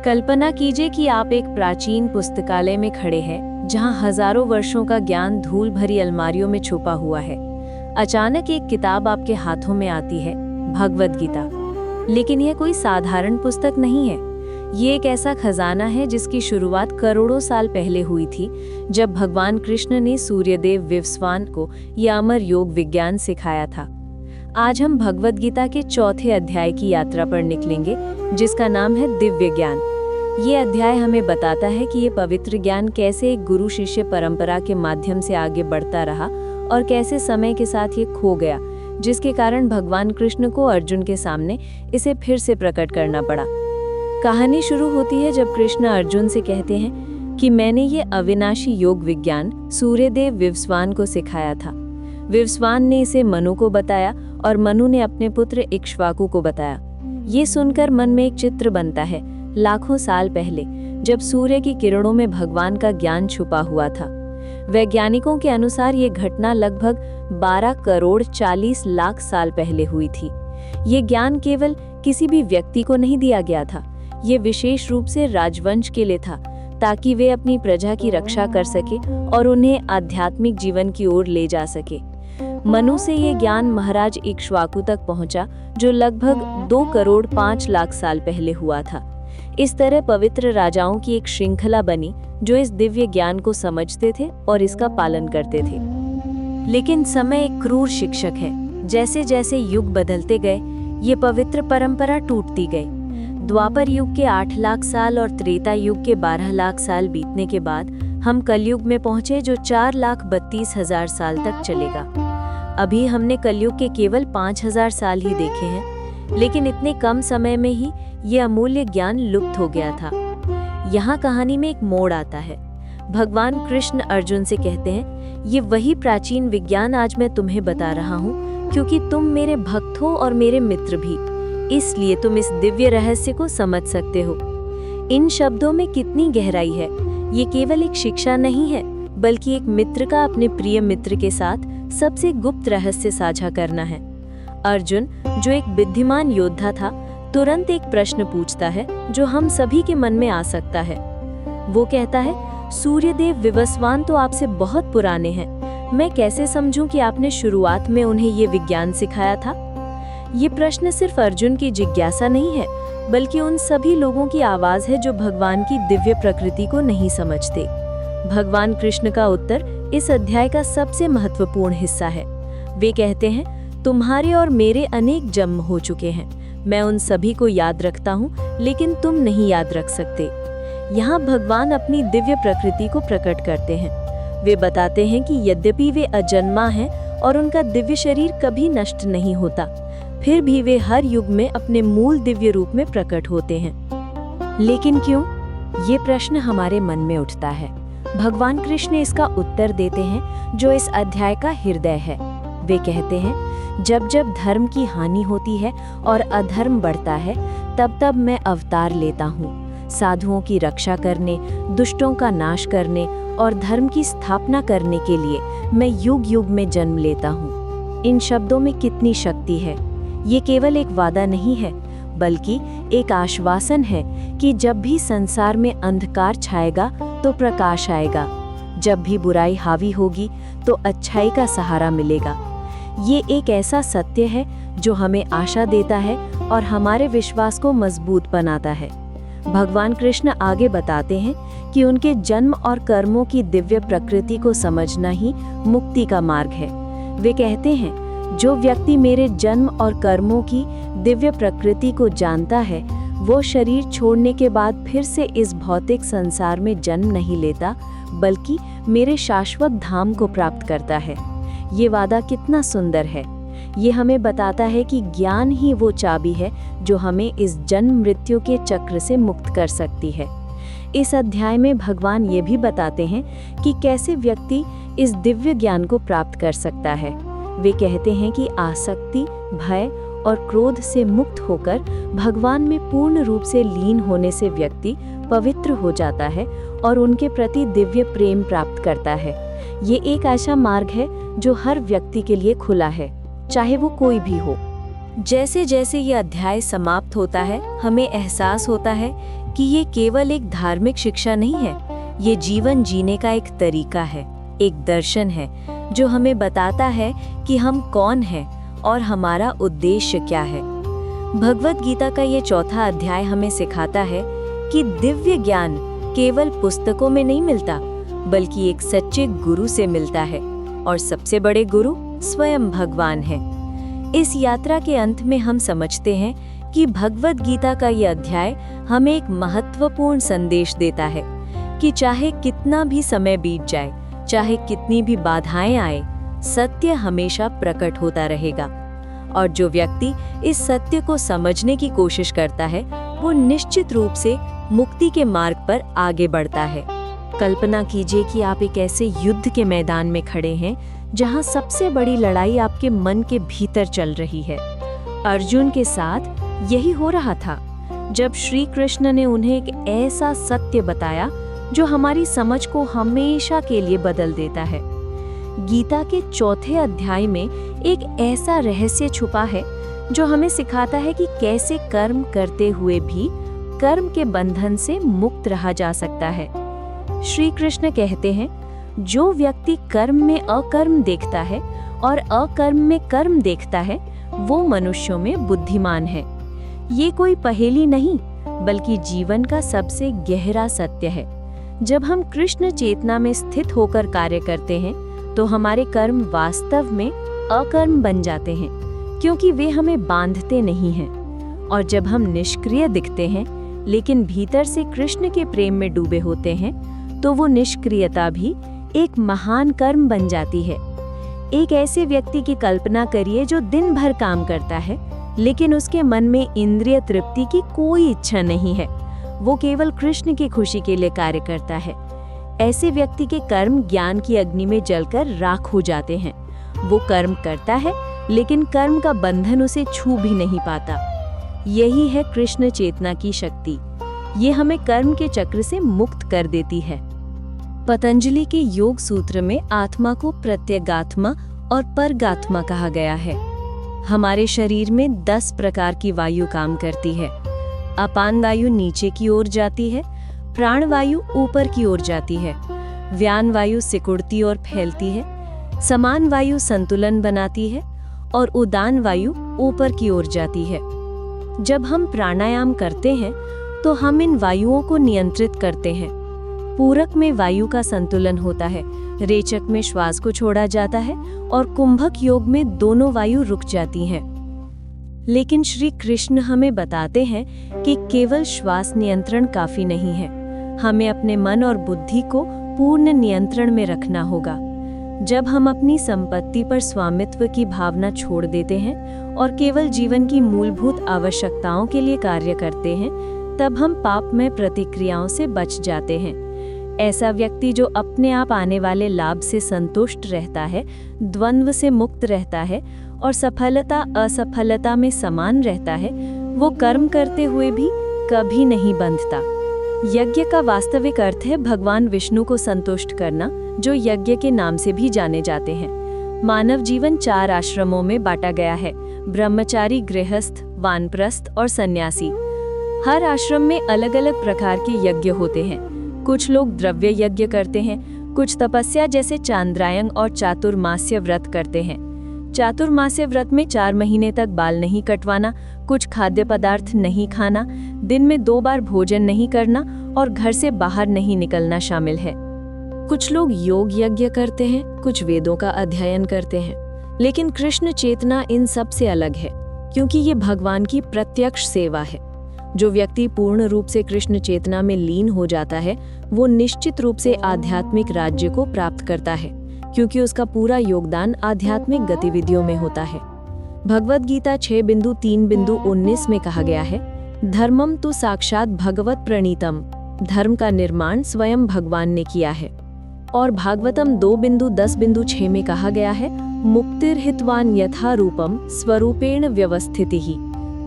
कल्पना कीजिए कि आप एक प्राचीन पुस्तकालय में खड़े हैं जहां हजारों वर्षों का ज्ञान धूल भरी अलमारियों में छुपा हुआ है। अचानक एक किताब आपके हाथों में आती है, भगवद गीता। लेकिन यह कोई साधारण पुस्तक नहीं है। ये एक ऐसा खजाना है जिसकी शुरुआत करोड़ों साल पहले हुई थी, जब भगवान कृष्ण ने सूर्यदेव विवस्वान को यह अमर योग विज्ञान सिखाया था। आज हम भगवद गीता के चौथे अध्याय की यात्रा पर निकलेंगे, जिसका नाम है दिव्य ज्ञान। ये अध्याय हमें बताता है कि ये पवित्र ज्ञान कैसे एक गुरु शिष्य परंपरा के माध्यम से आगे बढ़ता रहा और कैसे समय के साथ ये खो गया, जिसके कारण भगवान कृष्ण को अर्जुन के सामने इसे फिर से प्रकट करना पड़ा। कहानी शुरू होती है जब कृष्ण अर्जुन से कहते हैं कि मैंने ये अविनाशी योग विज्ञान सूर्यदेव विवस्वान को सिखाया था। विवस्वान ने इसे मनु को बताया और मनु ने अपने पुत्र इक्ष्वाकु को बताया। ये सुनकर मन में एक चित्र बनता है, लाखों साल पहले जब सूर्य की किरणों में भगवान का ज्ञान छुपा हुआ था। वैज्ञानिकों के अनुसार ये घटना लगभग 12 करोड़ 40 लाख साल पहले हुई थी। ये ज्ञान केवल किसी भी व्यक्ति को नहीं दिया गया था, ये विशेष रूप से राजवंश के लिए था, ताकि वे अपनी प्रजा की रक्षा कर सके और उन्हें आध्यात्मिक जीवन की ओर ले जा सके। मनु से ये ज्ञान महाराज इक्ष्वाकु तक पहुंचा, जो लगभग 2 करोड़ 5 लाख साल पहले हुआ था। इस तरह पवित्र राजाओं की एक श्रृंखला बनी जो इस दिव्य ज्ञान को समझते थे और इसका पालन करते थे। लेकिन समय एक क्रूर शिक्षक है। जैसे जैसे युग बदलते गए, ये पवित्र परंपरा टूटती गई। द्वापर युग के 8 लाख साल और त्रेता युग के 12 लाख साल बीतने के बाद हम कलयुग में पहुंचे, जो 4,32,000 साल तक चलेगा। अभी हमने कलयुग के केवल 5,000 साल ही देखे हैं, लेकिन इतने कम समय में ही ये अमूल्य ज्ञान लुप्त हो गया था। यहाँ कहानी में एक मोड़ आता है। भगवान कृष्ण अर्जुन से कहते हैं, ये वही प्राचीन विज्ञान आज मैं तुम्हें बता रहा हूँ, क्योंकि तुम मेरे भक्त हो और मेरे मित्र भी, इसलिए तुम इस दिव्य रहस्य को समझ सकते हो। इन शब्दों में कितनी गहराई है। ये केवल एक शिक्षा नहीं है, बल्कि एक मित्र का अपने प्रिय मित्र के साथ सबसे गुप्त रहस्य साझा करना है। अर्जुन, जो एक बुद्धिमान योद्धा था, तुरंत एक प्रश्न पूछता है जो हम सभी के मन में आ सकता है। वो कहता है, सूर्यदेव विवस्वान तो आपसे बहुत पुराने हैं, मैं कैसे समझूं कि आपने शुरुआत में उन्हें ये विज्ञान सिखाया था? ये प्रश्न सिर्फ अर्जुन की जिज्ञासा नहीं है, बल्कि उन सभी लोगों की आवाज है जो भगवान की दिव्य प्रकृति को नहीं समझते। भगवान कृष्ण का उत्तर इस अध्याय का सबसे महत्वपूर्ण हिस्सा है। वे कहते हैं, तुम्हारे और मेरे अनेक जन्म हो चुके हैं, मैं उन सभी को याद रखता हूँ, लेकिन तुम नहीं याद रख सकते। यहाँ भगवान अपनी दिव्य प्रकृति को प्रकट करते हैं। वे बताते हैं कि यद्यपि वे अजन्मा हैं और उनका दिव्य शरीर कभी नष्ट नहीं होता, फिर भी वे हर युग में अपने मूल दिव्य रूप में प्रकट होते हैं। लेकिन क्यों? ये प्रश्न हमारे मन में उठता है। भगवान कृष्ण इसका उत्तर देते हैं, जो इस अध्याय का हृदय है। वे कहते हैं, जब जब धर्म की हानि होती है और अधर्म बढ़ता है, तब तब मैं अवतार लेता हूँ, साधुओं की रक्षा करने, दुष्टों का नाश करने और धर्म की स्थापना करने के लिए मैं युग युग में जन्म लेता हूँ। इन शब्दों में कितनी शक्ति है। ये केवल एक वादा नहीं है, बल्कि एक आश्वासन है कि जब भी संसार में अंधकार छाएगा तो प्रकाश आएगा, जब भी बुराई हावी होगी तो अच्छाई का सहारा मिलेगा। ये एक ऐसा सत्य है जो हमें आशा देता है और हमारे विश्वास को मजबूत बनाता है। भगवान कृष्ण आगे बताते हैं कि उनके जन्म और कर्मों की दिव्य प्रकृति को समझना ही मुक्ति का मार्ग है। वे कहते हैं, जो व्यक्ति मेरे जन्म और कर्मों की दिव्य प्रकृति को जानता है, वो शरीर छोड़ने के बाद फिर से इस भौतिक संसार में जन्म नहीं लेता, बल्कि मेरे शाश्वत धाम को प्राप्त करता है। ये वादा कितना सुंदर है। ये हमें बताता है कि ज्ञान ही वो चाबी है जो हमें इस जन्म मृत्यु के चक्र से मुक्त कर सकती है। इस अध्याय में भगवान ये भी बताते हैं कि कैसे व्यक्ति इस दिव्य ज्ञान को प्राप्त कर सकता है। वे कहते हैं कि आसक्ति, भय और क्रोध से मुक्त होकर भगवान में पूर्ण रूप से लीन होने से व्यक्ति पवित्र हो जाता है और उनके प्रति दिव्य प्रेम प्राप्त करता है। ये एक ऐसा मार्ग है जो हर व्यक्ति के लिए खुला है, चाहे वो कोई भी हो। जैसे जैसे ये अध्याय समाप्त होता है, हमें एहसास होता है कि ये केवल एक धार्मिक शिक्षा नहीं है, ये जीवन जीने का एक तरीका है, एक दर्शन है जो हमें बताता है कि हम कौन हैं और हमारा उद्देश्य क्या है। भगवद गीता का ये चौथा अध्याय हमें सिखाता है कि दिव्य ज्ञान केवल पुस्तकों में नहीं मिलता, बल्कि एक सच्चे गुरु से मिलता है, और सबसे बड़े गुरु स्वयं भगवान है। इस यात्रा के अंत में हम समझते हैं कि भगवद गीता का ये अध्याय हमें एक महत्वपूर्ण संदेश देता है कि चाहे कितना भी समय बीत जाए, चाहे कितनी भी बाधाएं आए, सत्य हमेशा प्रकट होता रहेगा। और जो व्यक्ति इस सत्य को समझने की कोशिश करता है, वो निश्चित रूप से मुक्ति के मार्ग पर आगे बढ़ता है। कल्पना कीजिए कि आप एक ऐसे युद्ध के मैदान में खड़े हैं जहां सबसे बड़ी लड़ाई आपके मन के भीतर चल रही है। अर्जुन के साथ यही हो रहा था जब श्री कृष्ण ने उन्हें एक ऐसा सत्य बताया जो हमारी समझ को हमेशा के लिए बदल देता है। गीता के चौथे अध्याय में एक ऐसा रहस्य छुपा है जो हमें सिखाता है कि कैसे कर्म करते हुए भी कर्म के बंधन से मुक्त रहा जा सकता है। श्री कृष्ण कहते हैं, जो व्यक्ति कर्म में अकर्म देखता है और अकर्म में कर्म देखता है, वो मनुष्यों में बुद्धिमान है। ये कोई पहेली नहीं, बल्कि जीवन का सबसे गहरा सत्य है। जब हम कृष्ण चेतना में स्थित होकर कार्य करते हैं, तो हमारे कर्म वास्तव में अकर्म बन जाते हैं, क्योंकि वे हमें बांधते नहीं हैं। और जब हम निष्क्रिय दिखते हैं, लेकिन भीतर से कृष्ण के प्रेम में डूबे होते हैं, तो वो निष्क्रियता भी एक महान कर्म बन जाती है। एक ऐसे व्यक्ति की कल्पना करिए जो दिन भर काम करता है, लेकिन उसके मन में इंद्रिय तृप्ति की कोई इच्छा नहीं है। वो केवल कृष्ण की खुशी के लिए कार्य करता है। ऐसे व्यक्ति के कर्म ज्ञान की अग्नि में जलकर राख हो जाते हैं। वो कर्म करता है, लेकिन कर्म का बंधन उसे छू भी नहीं पाता। यही है कृष्ण चेतना की शक्ति। ये हमें कर्म के चक्र से मुक्त कर देती है। पतंजलि के योग सूत्र में आत्मा को प्रत्यगात्मा और परगात्मा कहा गया है। हमारे शरीर में 10 प्रकार की वायु काम करती है। अपान वायु नीचे की ओर जाती है, प्राण वायु ऊपर की ओर जाती है, व्यान वायु सिकुड़ती और फैलती है, समान वायु संतुलन बनाती है और उदान वायु ऊपर की ओर जाती है। जब हम प्राणायाम करते हैं तो हम इन वायुओं को नियंत्रित करते हैं। पूरक में वायु का संतुलन होता है, रेचक में श्वास को छोड़ा जाता है और कुंभक योग में दोनों वायु रुक जाती हैं। लेकिन श्री कृष्ण हमें बताते हैं कि केवल श्वास नियंत्रण काफी नहीं है। हमें अपने मन और बुद्धि को पूर्ण नियंत्रण में रखना होगा। जब हम अपनी संपत्ति पर स्वामित्व की भावना छोड़ देते हैं और केवल जीवन की मूलभूत आवश्यकताओं के लिए कार्य करते हैं, तब हम पापमय प्रतिक्रियाओं से बच जाते हैं। ऐसा व्यक्ति जो अपने आप आने वाले लाभ से संतुष्ट रहता है, द्वंद्व से मुक्त रहता है और सफलता असफलता में समान रहता है, वो कर्म करते हुए भी कभी नहीं बंधता। यज्ञ का वास्तविक अर्थ है भगवान विष्णु को संतुष्ट करना, जो यज्ञ के नाम से भी जाने जाते हैं। मानव जीवन 4 आश्रमों में बांटा गया है: ब्रह्मचारी, गृहस्थ, वानप्रस्थ और सन्यासी। हर आश्रम में अलग अलग प्रकार के यज्ञ होते हैं। कुछ लोग द्रव्य यज्ञ करते हैं, कुछ तपस्या जैसे चांद्रायन और चातुर्मास्य व्रत करते हैं। चातुर्मास्य व्रत में 4 महीने तक बाल नहीं कटवाना, कुछ खाद्य पदार्थ नहीं खाना, दिन में 2 बार भोजन नहीं करना और घर से बाहर नहीं निकलना शामिल है। कुछ लोग योग यज्ञ करते हैं, कुछ वेदों का अध्ययन करते हैं। लेकिन कृष्ण चेतना इन सब से अलग है, क्योंकि ये भगवान की प्रत्यक्ष सेवा है। जो व्यक्ति पूर्ण रूप से कृष्ण चेतना में लीन हो जाता है, वो निश्चित रूप से आध्यात्मिक राज्य को प्राप्त करता है, क्योंकि उसका पूरा योगदान आध्यात्मिक गतिविधियों में होता है। भगवद गीता 6:3-19 में कहा गया है, धर्मम तो साक्षात भगवत प्रणीतम, धर्म का निर्माण स्वयं भगवान ने किया है। और भागवतम 2:10-6 में कहा गया है, मुक्तिर्हितवान यथा रूपम स्वरूपेण व्यवस्थितिः।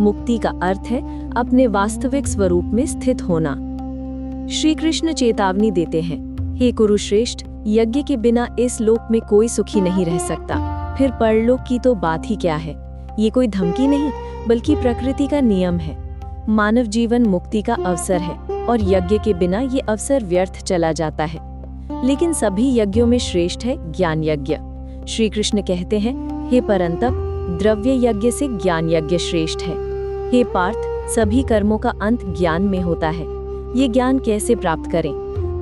मुक्ति का अर्थ है अपने वास्तविक स्वरूप में स्थित होना। श्री कृष्ण चेतावनी देते हैं, हे कुरुश्रेष्ठ, यज्ञ के बिना इस लोक में कोई सुखी नहीं रह सकता, फिर परलोक की तो बात ही क्या है। ये कोई धमकी नहीं, बल्कि प्रकृति का नियम है। मानव जीवन मुक्ति का अवसर है और यज्ञ के बिना ये अवसर व्यर्थ चला जाता है। लेकिन सभी यज्ञों में श्रेष्ठ है ज्ञान यज्ञ। श्री कृष्ण कहते हैं, हे परंतप, द्रव्य यज्ञ से ज्ञान यज्ञ श्रेष्ठ है। हे पार्थ, सभी कर्मों का अंत ज्ञान में होता है। ये ज्ञान कैसे प्राप्त करें?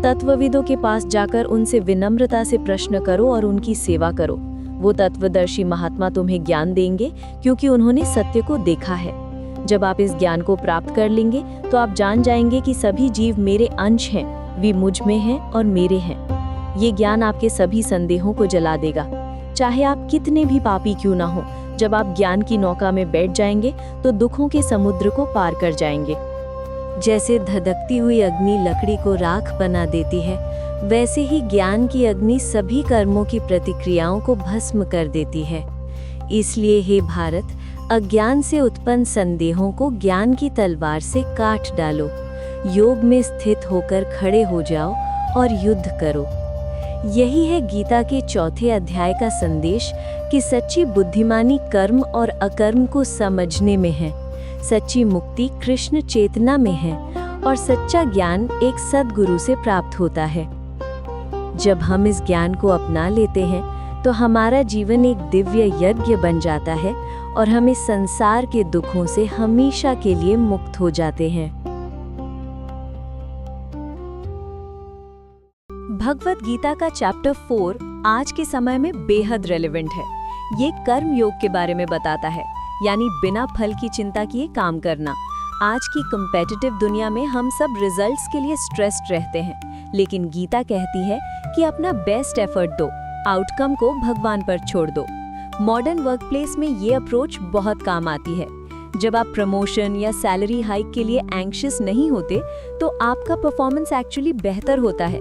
तत्वविदों के पास जाकर उनसे विनम्रता से प्रश्न करो और उनकी सेवा करो। वो तत्वदर्शी महात्मा तुम्हें ज्ञान देंगे, क्योंकि उन्होंने सत्य को देखा है। जब आप इस ज्ञान को प्राप्त कर लेंगे तो आप जान जाएंगे कि सभी जीव मेरे अंश हैं, वे मुझ में हैं और मेरे हैं। ये ज्ञान आपके सभी संदेहों को जला देगा, चाहे आप कितने भी पापी क्यों ना हो। जब आप ज्ञान की नौका में बैठ जाएंगे तो दुखों के समुद्र को पार कर जाएंगे। जैसे धधकती हुई अग्नि लकड़ी को राख बना देती है, वैसे ही ज्ञान की अग्नि सभी कर्मों की प्रतिक्रियाओं को भस्म कर देती है। इसलिए हे भारत, अज्ञान से उत्पन्न संदेहों को ज्ञान की तलवार से काट डालो। योग में स्थित होकर खड़े हो जाओ और युद्ध करो। यही है गीता के 4 अध्याय का संदेश कि सच्ची बुद्धिमानी कर्म और अकर्म को समझने में है। सच्ची मुक्ति कृष्ण चेतना में है और सच्चा ज्ञान एक सद्गुरु से प्राप्त होता है। जब हम इस ज्ञान को अपना लेते हैं तो हमारा जीवन एक दिव्य यज्ञ बन जाता है और हम इस संसार के दुखों से हमेशा के लिए मुक्त हो जाते हैं। भगवत गीता का चैप्टर 4 आज के समय में बेहद रेलेवेंट है। ये कर्म योग के बारे में बताता है, यानी बिना फल की चिंता किए काम करना। आज की कम्पेटिटिव दुनिया में हम सब रिजल्ट्स के लिए स्ट्रेस्ड रहते हैं, लेकिन गीता कहती है कि अपना बेस्ट एफर्ट दो, आउटकम को भगवान पर छोड़ दो। मॉडर्न वर्कप्लेस में ये अप्रोच बहुत काम आती है। जब आप प्रमोशन या सैलरी हाइक के लिए एंग्शियस नहीं होते तो आपका परफॉर्मेंस एक्चुअली बेहतर होता है।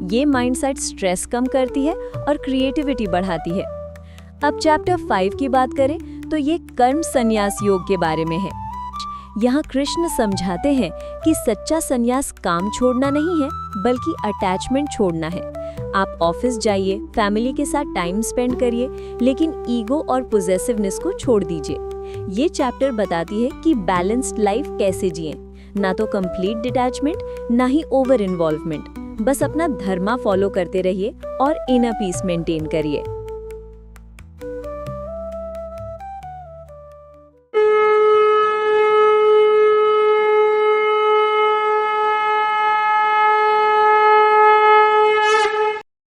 ये माइंडसेट स्ट्रेस कम करती है और क्रिएटिविटी बढ़ाती है। अब चैप्टर 5 की बात करें तो ये कर्म संन्यास योग के बारे में है। यहाँ कृष्ण समझाते हैं कि सच्चा संन्यास काम छोड़ना नहीं है, बल्कि अटैचमेंट छोड़ना है। आप ऑफिस जाइए, फैमिली के साथ टाइम स्पेंड करिए, लेकिन ईगो और पोजेसिवनेस को छोड़ दीजिए। ये चैप्टर बताती है कि बैलेंस्ड लाइफ कैसे जिएं, ना तो कंप्लीट डिटैचमेंट, ना ही ओवर इन्वॉल्वमेंट। बस अपना धर्मा फॉलो करते रहिए और इनर पीस मेंटेन करिए।